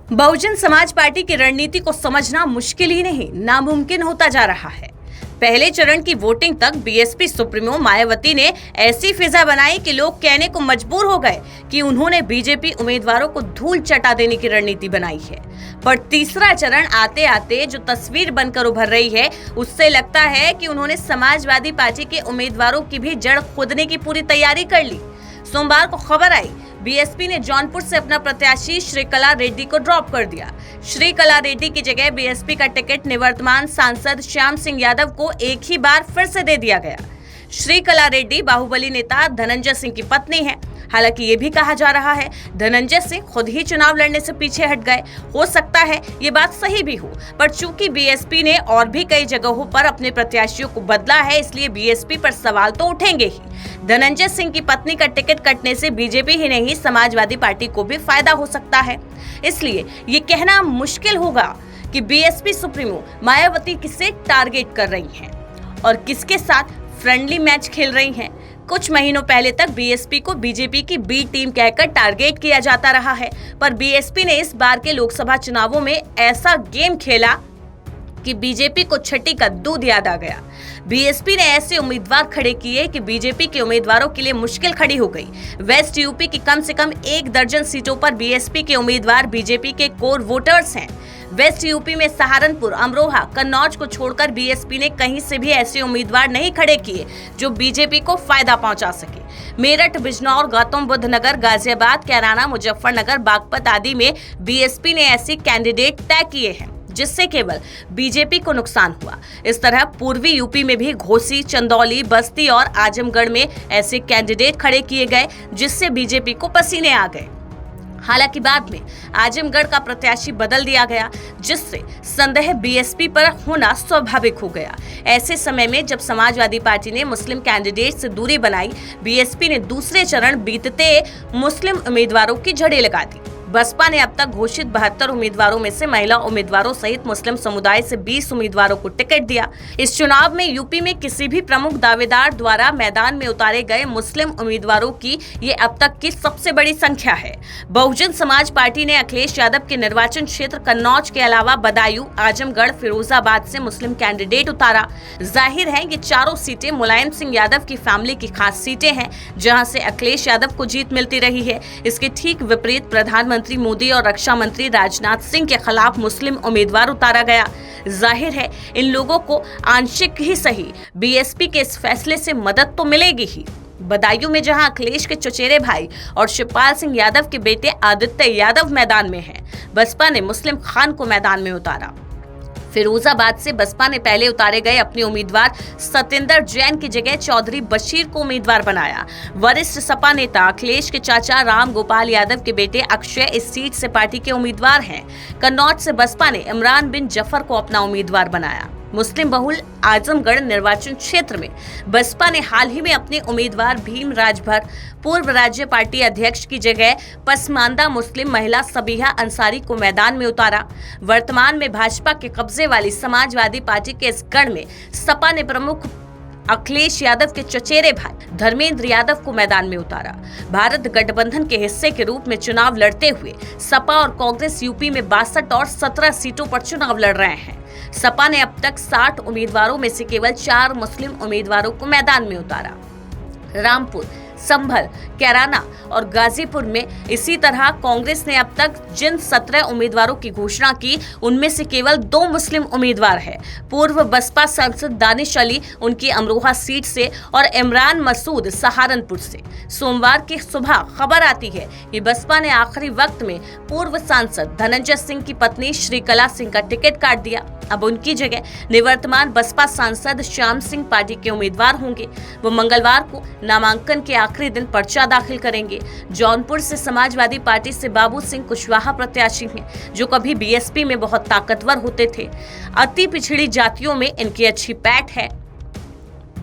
Bahujan Samaj party की रणनीति को समझना मुश्किल ही नहीं, नामुमकिन होता जा रहा है। पहले चरण की वोटिंग तक बीएसपी सुप्रीमो मायावती ने ऐसी फिजा बनाई कि लोग कहने को मजबूर हो गए कि उन्होंने बीजेपी उम्मीदवारों को धूल चटा देने की रणनीति बनाई है। पर तीसरा चरण आते आते जो तस्वीर बनकर उभर रही है, उससे लगता है कि उन्होंने समाजवादी पार्टी के उम्मीदवारों की भी जड़ खोदने की पूरी तैयारी कर ली। सोमवार को खबर आई, बीएसपी ने जौनपुर से अपना प्रत्याशी श्रीकला रेड्डी को ड्रॉप कर दिया। श्रीकला रेड्डी की जगह बीएसपी का टिकट निवर्तमान सांसद श्याम सिंह यादव को एक ही बार फिर से दे दिया गया। श्रीकला रेड्डी बाहुबली नेता धनंजय सिंह की पत्नी है। हालांकि ये भी कहा जा रहा है धनंजय सिंह खुद ही चुनाव लड़ने से पीछे हट गए। हो सकता है ये बात सही भी हो, पर चूंकि बीएसपी ने और भी कई जगहों पर अपने प्रत्याशियों को बदला है, इसलिए बीएसपी पर सवाल तो उठेंगे ही। धनंजय सिंह की पत्नी का टिकट कटने से बीजेपी ही नहीं, समाजवादी पार्टी को भी फायदा हो सकता है। इसलिए ये कहना मुश्किल होगा कि बीएसपी सुप्रीमो मायावती किसे टारगेट कर रही हैं और किसके साथ फ्रेंडली मैच खेल रही हैं। कुछ महीनों पहले तक बीएसपी को बीजेपी की बी टीम कहकर टारगेट किया जाता रहा है, पर बीएसपी ने इस बार के लोकसभा चुनावों में ऐसा गेम खेला कि बीजेपी को छठी का दूध याद आ गया। बीएसपी ने ऐसे उम्मीदवार खड़े किए कि बीजेपी के उम्मीदवारों के लिए मुश्किल खड़ी हो गई। वेस्ट यूपी की कम से कम 1 दर्जन सीटों पर बीएसपी के उम्मीदवार बीजेपी के कोर वोटर्स हैं। वेस्ट यूपी में सहारनपुर, अमरोहा, कन्नौज को छोड़कर बीएसपी ने कहीं से भी ऐसे उम्मीदवार नहीं खड़े किए जो बीजेपी को फायदा पहुंचा सके। मेरठ, बिजनौर, गौतम बुद्ध नगर, गाजियाबाद, कैराना, मुजफ्फरनगर, बागपत आदि में बीएसपी ने ऐसे कैंडिडेट तय किए हैं जिससे केवल बीजेपी को नुकसान हुआ। इस तरह पूर्वी यूपी में भी घोसी, चंदौली, बस्ती और आजमगढ़ में ऐसे कैंडिडेट खड़े किए गए जिससे बीजेपी को पसीने आ गए। हालांकि बाद में आजमगढ़ का प्रत्याशी बदल दिया गया, जिससे संदेह बीएसपी पर होना स्वाभाविक हो गया। ऐसे समय में जब समाजवादी पार्टी ने मुस्लिम कैंडिडेट से दूरी बनाई, बीएसपी ने दूसरे चरण बीतते मुस्लिम उम्मीदवारों की जड़ें लगा दी। बसपा ने अब तक घोषित 72 उम्मीदवारों में से महिला उम्मीदवारों सहित मुस्लिम समुदाय से 20 उम्मीदवारों को टिकट दिया। इस चुनाव में यूपी में किसी भी प्रमुख दावेदार द्वारा मैदान में उतारे गए मुस्लिम उम्मीदवारों की ये अब तक की सबसे बड़ी संख्या है। बहुजन समाज पार्टी ने अखिलेश यादव के निर्वाचन क्षेत्र कन्नौज के अलावा बदायूं, आजमगढ़, फिरोजाबाद से मुस्लिम कैंडिडेट उतारा। जाहिर है ये चारों सीटें मुलायम सिंह यादव की फैमिली की खास सीटें हैं, जहाँ से अखिलेश यादव को जीत मिलती रही है। इसके ठीक विपरीत प्रधानमंत्री मोदी और रक्षा मंत्री राजनाथ सिंह के खिलाफ मुस्लिम उम्मीदवार उतारा गया। जाहिर है इन लोगों को आंशिक ही सही बीएसपी के इस फैसले से मदद तो मिलेगी ही। बदायूं में जहां अखिलेश के चचेरे भाई और शिवपाल सिंह यादव के बेटे आदित्य यादव मैदान में हैं, बसपा ने मुस्लिम खान को मैदान में उतारा। फिरोजाबाद से बसपा ने पहले उतारे गए अपने उम्मीदवार सतेंद्र जैन की जगह चौधरी बशीर को उम्मीदवार बनाया। वरिष्ठ सपा नेता अखिलेश के चाचा राम गोपाल यादव के बेटे अक्षय इस सीट से पार्टी के उम्मीदवार हैं। कन्नौज से बसपा ने इमरान बिन जफर को अपना उम्मीदवार बनाया। मुस्लिम बहुल आजमगढ़ निर्वाचन क्षेत्र में बसपा ने हाल ही में अपने उम्मीदवार भीम राजभर, पूर्व राज्य पार्टी अध्यक्ष की जगह पसमानदा मुस्लिम महिला सबीहा अंसारी को मैदान में उतारा। वर्तमान में भाजपा के कब्जे वाली समाजवादी पार्टी के इस गढ़ में सपा ने प्रमुख अखिलेश यादव के चचेरे भाई धर्मेंद्र यादव को मैदान में उतारा। भारत गठबंधन के हिस्से के रूप में चुनाव लड़ते हुए सपा और कांग्रेस यूपी में 62 और 17 सीटों पर चुनाव लड़ रहे हैं। सपा ने अब तक 60 उम्मीदवारों में से केवल 4 मुस्लिम उम्मीदवारों को मैदान में उतारा। रामपुर, संभल, कैराना और गाजीपुर में इसी तरह कांग्रेस ने अब तक जिन 17 उम्मीदवारों की घोषणा की, उनमें से केवल 2 मुस्लिम उम्मीदवार हैं। पूर्व बसपा सांसद दानिश अली उनकी अमरोहा सीट से और इमरान मसूद सहारनपुर से। सोमवार की सुबह खबर आती है कि बसपा ने आखिरी वक्त में पूर्व सांसद धनंजय सिंह की पत्नी श्रीकला सिंह का टिकट काट दिया। अब उनकी जगह निवर्तमान बसपा सांसद श्याम सिंह पार्टी के उम्मीदवार होंगे। वो मंगलवार को नामांकन के आखिरी दिन पर्चा दाखिल करेंगे। जौनपुर से समाजवादी पार्टी से बाबू सिंह कुशवाहा प्रत्याशी हैं, जो कभी बीएसपी में बहुत ताकतवर होते थे। अति पिछड़ी जातियों में इनकी अच्छी पैठ है।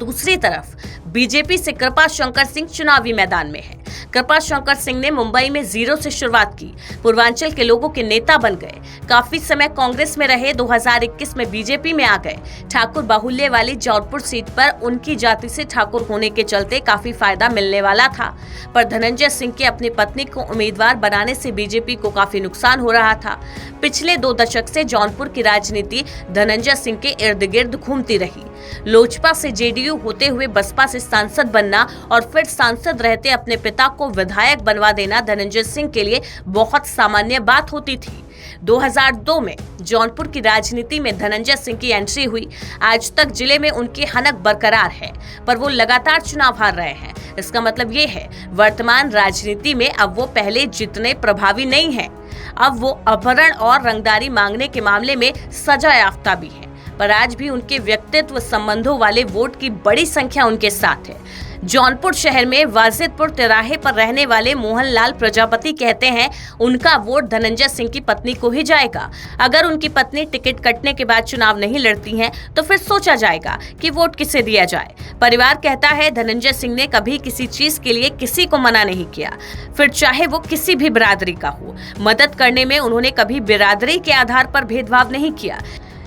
दूसरी तरफ बीजेपी से कृपा शंकर सिंह चुनावी मैदान में है। कृपा शंकर सिंह ने मुंबई में 0 से शुरुआत की, पूर्वांचल के लोगों के नेता बन गए, काफी समय कांग्रेस में रहे, 2021 में बीजेपी में आ गए। ठाकुर बाहुल्य वाली जौनपुर सीट पर उनकी जाति से ठाकुर होने के चलते काफी फायदा मिलने वाला था, पर धनंजय सिंह के अपनी पत्नी को उम्मीदवार बनाने से बीजेपी को काफी नुकसान हो रहा था। पिछले 2 दशक से जौनपुर की राजनीति धनंजय सिंह के इर्द गिर्द घूमती रही। लोजपा से जेडीयू होते हुए बसपा से सांसद बनना और फिर सांसद रहते अपने पिता को विधायक बनवा देना धनंजय सिंह के लिए बहुत सामान्य बात होती थी। 2002 में जौनपुर की राजनीति में धनंजय सिंह की एंट्री हुई। आज तक जिले में उनकी हनक बरकरार है, पर वो लगातार चुनाव हार रहे हैं। इसका मतलब ये है वर्तमान राजनीति में अब वो पहले जितने प्रभावी नहीं हैं। अब वो अपहरण और रंगदारी मांगने के मामले में सजा याफ्ता भी है, पर आज भी उनके व्यक्तित्व संबंधों वाले वोट की बड़ी संख्या उनके साथ है। जौनपुर शहर में वाजिदपुर तिराहे पर रहने वाले मोहनलाल प्रजापति कहते हैं उनका वोट धनंजय सिंह की पत्नी को ही जाएगा। अगर उनकी पत्नी टिकट कटने के बाद चुनाव नहीं लड़ती हैं, तो फिर सोचा जाएगा कि वोट किसे दिया जाए। परिवार कहता है धनंजय सिंह ने कभी किसी चीज के लिए किसी को मना नहीं किया, फिर चाहे वो किसी भी बिरादरी का हो। मदद करने में उन्होंने कभी बिरादरी के आधार पर भेदभाव नहीं किया।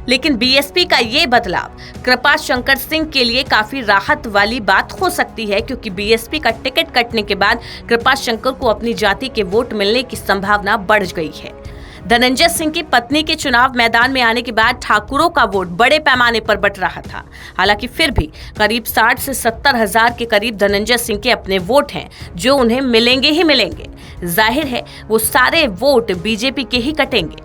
लेकिन बीएसपी का ये बदलाव कृपा शंकर सिंह के लिए काफी राहत वाली बात हो सकती है, क्योंकि बीएसपी का टिकट कटने के बाद कृपा शंकर को अपनी जाति के वोट मिलने की संभावना बढ़ गई है। धनंजय सिंह की पत्नी के चुनाव मैदान में आने के बाद ठाकुरों का वोट बड़े पैमाने पर बट रहा था। हालांकि फिर भी करीब 60 से 70 हजार के करीब धनंजय सिंह के अपने वोट हैं, जो उन्हें मिलेंगे ही मिलेंगे। जाहिर है वो सारे वोट बीजेपी के ही कटेंगे।